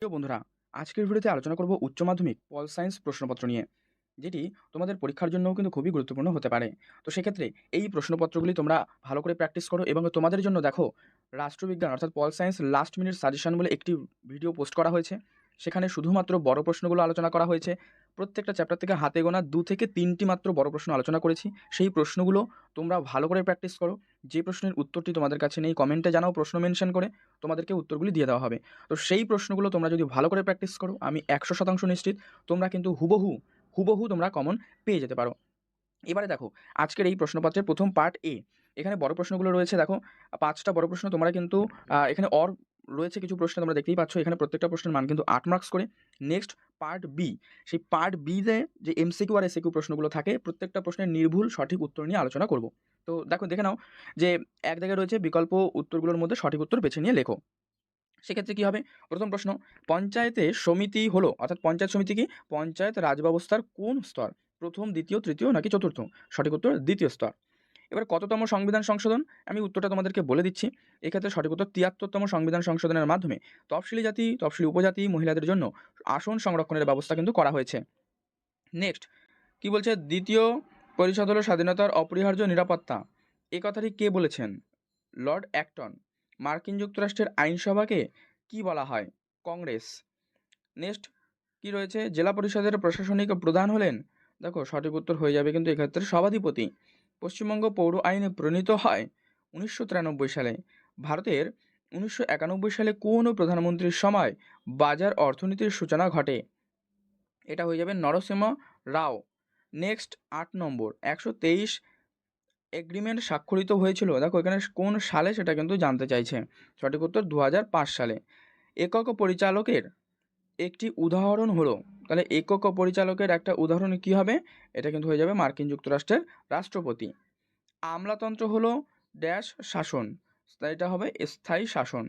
প্রিয় বন্ধুরা, আজকের ভিডিওতে আলোচনা করব উচ্চ মাধ্যমিক পল সায়েন্স প্রশ্নপত্র নিয়ে, যেটি তোমাদের পরীক্ষার জন্যও কিন্তু খুবই গুরুত্বপূর্ণ হতে পারে। তো সেক্ষেত্রে এই প্রশ্নপত্রগুলি তোমরা ভালো করে প্র্যাকটিস করো এবং তোমাদের জন্য দেখো রাষ্ট্রবিজ্ঞান অর্থাৎ pol science last minute suggestion বলে একটি ভিডিও পোস্ট করা হয়েছে। সেখানে শুধুমাত্র বড় প্রশ্নগুলো আলোচনা করা হয়েছে। প্রত্যেকটা চ্যাপ্টার থেকে হাতে গোনা 2 থেকে 3টি মাত্র বড় প্রশ্ন আলোচনা করেছি। সেই প্রশ্নগুলো তোমরা ভালো করে প্র্যাকটিস করো। যে প্রশ্নের উত্তরটি তোমাদের কাছে নেই কমেন্টে জানাও, প্রশ্ন মেনশন করে তোমাদেরকে উত্তরগুলি দিয়ে দেওয়া হবে। তো সেই প্রশ্নগুলো তোমরা যদি ভালো করে প্র্যাকটিস করো, আমি 100% নিশ্চিত তোমরা কিন্তু হুবহু তোমরা কমন পেয়ে যেতে পারো। এবারে দেখো আজকের এই প্রশ্নপত্রের প্রথম পার্ট এ। এখানে বড় প্রশ্নগুলো রয়েছে, দেখো 5টা বড় প্রশ্ন। তোমরা কিন্তু এখানে রয়েছে কিছু প্রশ্ন, তোমরা দেখতেই পাচ্ছ এখানে প্রত্যেকটা প্রশ্নের মান কিন্তু 8 মার্কস করে। নেক্সট পার্ট বি, সেই পার্ট বিতে যে এমসিকিউ আর এসিকিউ প্রশ্নগুলো থাকে, প্রত্যেকটা প্রশ্নের নির্ভুল সঠিক উত্তর নিয়ে আলোচনা করব। তো দেখে নাও যে এক জায়গায় রয়েছে বিকল্প উত্তরগুলোর মধ্যে সঠিক উত্তর বেছে নিয়ে লেখো। সেক্ষেত্রে কী হবে? প্রথম প্রশ্ন, পঞ্চায়েতে সমিতি হলো, অর্থাৎ পঞ্চায়েত সমিতি কি? পঞ্চায়েত রাজব্যবস্থার কোন স্তর? প্রথম, দ্বিতীয়, তৃতীয় নাকি চতুর্থ? সঠিক উত্তর দ্বিতীয় স্তর। এবার কততম সংবিধান সংশোধন? আমি উত্তরটা তোমাদেরকে বলে দিচ্ছি। এক্ষেত্রে সঠিক উত্তর 73তম সংবিধান সংশোধনের মাধ্যমে তফসিলি জাতি, তফসিলি উপজাতি, মহিলাদের জন্য আসন সংরক্ষণের ব্যবস্থা কিন্তু করা হয়েছে। নেক্সট কি বলছে? দ্বিতীয় পরিষদ হলো স্বাধীনতার অপরিহার্য নিরাপত্তা। এ কথাটি কে বলেছেন? Lord Acton. মার্কিন যুক্তরাষ্ট্রের আইনসভাকে কি বলা হয়? কংগ্রেস। নেক্সট কি রয়েছে? জেলা পরিষদের প্রশাসনিক প্রধান হলেন, দেখো সঠিক উত্তর হয়ে যাবে কিন্তু এক্ষেত্রে সভাধিপতি। পশ্চিমবঙ্গ পৌর আইন প্রণীত হয় 1993 সালে। ভারতের 1991 সালে কোন প্রধানমন্ত্রীর সময় বাজার অর্থনীতির সূচনা ঘটে? এটা হয়ে যাবে নরসিংহ রাও। নেক্সট 8 নম্বর, 123 এগ্রিমেন্ট স্বাক্ষরিত হয়েছিল, দেখো এখানে কোন সালে সেটা কিন্তু জানতে চাইছে। সঠিক উত্তর 2005 সালে। একক পরিচালকের একটি উদাহরণ হলো, তাহলে একক পরিচালকের একটা উদাহরণ কি হবে? এটা কিন্তু হয়ে যাবে মার্কিন যুক্তরাষ্ট্রের রাষ্ট্রপতি। আমলাতন্ত্র হলো ড্যাশ শাসন, তাই এটা হবে স্থায়ী শাসন।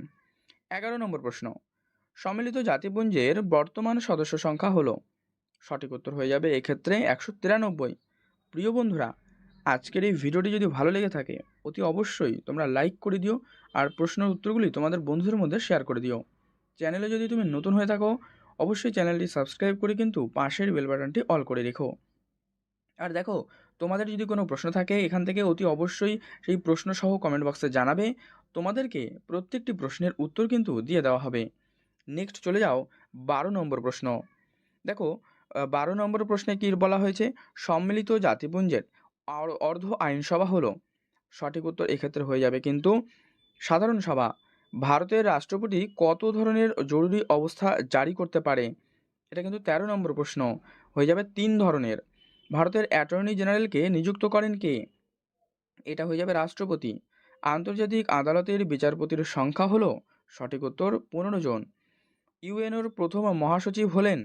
11 নম্বর প্রশ্ন, সম্মিলিত জাতিপুঞ্জের বর্তমান সদস্য সংখ্যা হলো, সঠিক উত্তর হয়ে যাবে এক্ষেত্রে 193। প্রিয় বন্ধুরা, আজকের এই ভিডিওটি যদি ভালো লেগে থাকে অতি অবশ্যই তোমরা লাইক করে দিও, আর প্রশ্নের উত্তরগুলি তোমাদের বন্ধুদের মধ্যে শেয়ার করে দিও। চ্যানেলে যদি তুমি নতুন হয়ে থাকো অবশ্যই চ্যানেলটি সাবস্ক্রাইব করে কিন্তু পাশের বেল বাটনটি অল করে রেখো। আর দেখো, তোমাদের যদি কোনো প্রশ্ন থাকে এখান থেকে অতি অবশ্যই সেই প্রশ্ন সহ কমেন্ট বক্সে জানাবে। তোমাদেরকে প্রত্যেকটি প্রশ্নের উত্তর কিন্তু দিয়ে দেওয়া হবে। নেক্সট চলে যাও 12 নম্বর প্রশ্ন। দেখো 12 নম্বর প্রশ্নে কী বলা হয়েছে? সম্মিলিত জাতিপুঞ্জের অর্ধ আইনসভা হলো, সঠিক উত্তর এক্ষেত্রে হয়ে যাবে কিন্তু সাধারণ সভা। ভারতের রাষ্ট্রপতি কত ধরনের জরুরি অবস্থা জারি করতে পারে? এটা কিন্তু 13 নম্বর প্রশ্ন, হয়ে যাবে 3 ধরনের। ভারতের অ্যাটর্নি জেনারেলকে নিযুক্ত করেন কে? এটা হয়ে যাবে রাষ্ট্রপতি। আন্তর্জাতিক আদালতের বিচারপতির সংখ্যা হলো, সঠিক উত্তর 15 জন। ইউএনওর প্রথম মহাসচিব হলেন,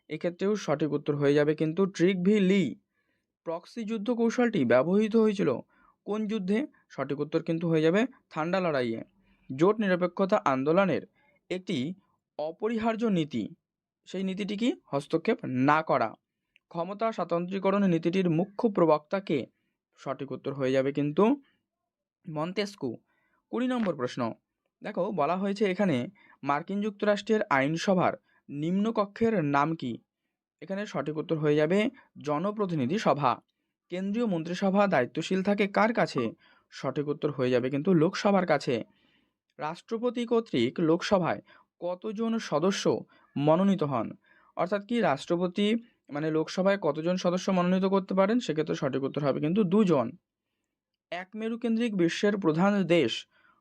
এক্ষেত্রেও সঠিক উত্তর হয়ে যাবে কিন্তু ট্রিগভি লি। প্রক্সি যুদ্ধ কৌশলটি ব্যবহৃত হয়েছিল কোন যুদ্ধে? সঠিক উত্তর কিন্তু হয়ে যাবে ঠান্ডা লড়াইয়ে। জোট নিরপেক্ষতা আন্দোলনের একটি অপরিহার্য নীতি, সেই নীতিটি কি? হস্তক্ষেপ না করা। ক্ষমতা স্বাতন্ত্র্যীকরণ নীতিটির মুখ্য প্রবক্তা কে? সঠিক উত্তর হয়ে যাবে কিন্তু মন্তেস্কু। 20 নম্বর প্রশ্ন, দেখো বলা হয়েছে এখানে মার্কিন যুক্তরাষ্ট্রের আইনসভার নিম্নকক্ষের নাম কি? এখানে সঠিক উত্তর হয়ে যাবে জনপ্রতিনিধি সভা। কেন্দ্রীয় মন্ত্রিসভা দায়িত্বশীল থাকে কার কাছে? সঠিক উত্তর হয়ে যাবে কিন্তু লোকসভার কাছে। রাষ্ট্রপতি কর্তৃক লোকসভায় কতজন সদস্য মনোনীত হন? অর্থাৎ কি রাষ্ট্রপতি লোকসভায় কতজন সদস্য মনোনীত করতে পারেন? সেক্ষেত্রে সঠিক উত্তর হবে কিন্তু 2 জন। এক মেরুকেন্দ্রিক বিশ্বের প্রধান দেশ,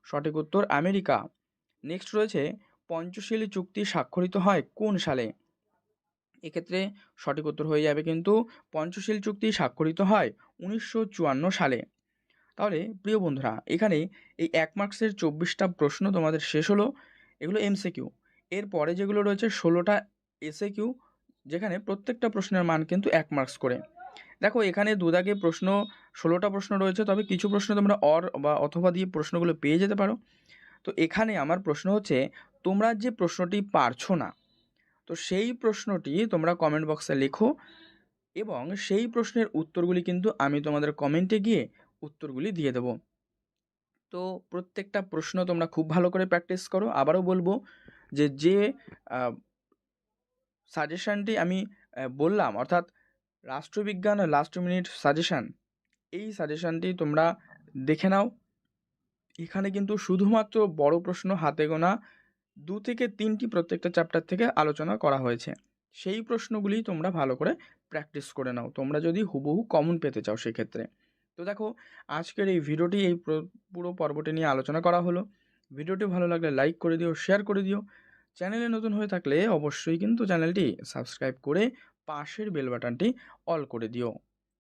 সঠিক উত্তর আমেরিকা। নেক্সট রয়েছে পঞ্চশীল চুক্তি স্বাক্ষরিত হয় কোন সালে? এক্ষেত্রে সঠিক উত্তর হয়ে যাবে কিন্তু পঞ্চশীল চুক্তি স্বাক্ষরিত হয় 1954 সালে। তাহলে প্রিয় বন্ধুরা, এখানে এই 1 মার্কসের 24টা প্রশ্ন তোমাদের শেষ হলো, এগুলো এমসিকিউ। এরপরে যেগুলো রয়েছে 16টা এসএকিউ, যেখানে প্রত্যেকটা প্রশ্নের মান কিন্তু 1 মার্কস করে। দেখো এখানে দুদাগে প্রশ্ন 16টা প্রশ্ন রয়েছে, তবে কিছু প্রশ্ন তোমরা অর বা অথবা দিয়ে প্রশ্নগুলো পেয়ে যেতে পারো। তো এখানে আমার প্রশ্ন হচ্ছে, তোমরা যে প্রশ্নটি পারছো না, তো সেই প্রশ্নটি তোমরা কমেন্ট বক্সে লেখো এবং সেই প্রশ্নের উত্তরগুলি কিন্তু আমি তোমাদের কমেন্টে গিয়ে উত্তরগুলি দিয়ে দেবো। তো প্রত্যেকটা প্রশ্ন তোমরা খুব ভালো করে প্র্যাকটিস করো। আবারও বলবো যে সাজেশনটি আমি বললাম, অর্থাৎ রাষ্ট্রবিজ্ঞান লাস্ট মিনিট সাজেশন, এই সাজেশনটি তোমরা দেখে নাও। এখানে কিন্তু শুধুমাত্র বড় প্রশ্ন হাতে গোনা 2 থেকে 3টি প্রত্যেকটা চ্যাপ্টার থেকে আলোচনা করা হয়েছে। সেই প্রশ্নগুলি তোমরা ভালো করে প্র্যাকটিস করে নাও, তোমরা যদি হুবহু কমন পেতে চাও সেক্ষেত্রে। তো দেখো, আজকের এই ভিডিওটি এই পুরো পর্বটি নিয়ে আলোচনা করা হলো। ভিডিওটি ভালো লাগলে লাইক করে দিও, শেয়ার করে দিও। চ্যানেলে নতুন হয়ে থাকলে অবশ্যই কিন্তু চ্যানেলটি সাবস্ক্রাইব করে পাশের বেল বাটনটি অল করে দিও।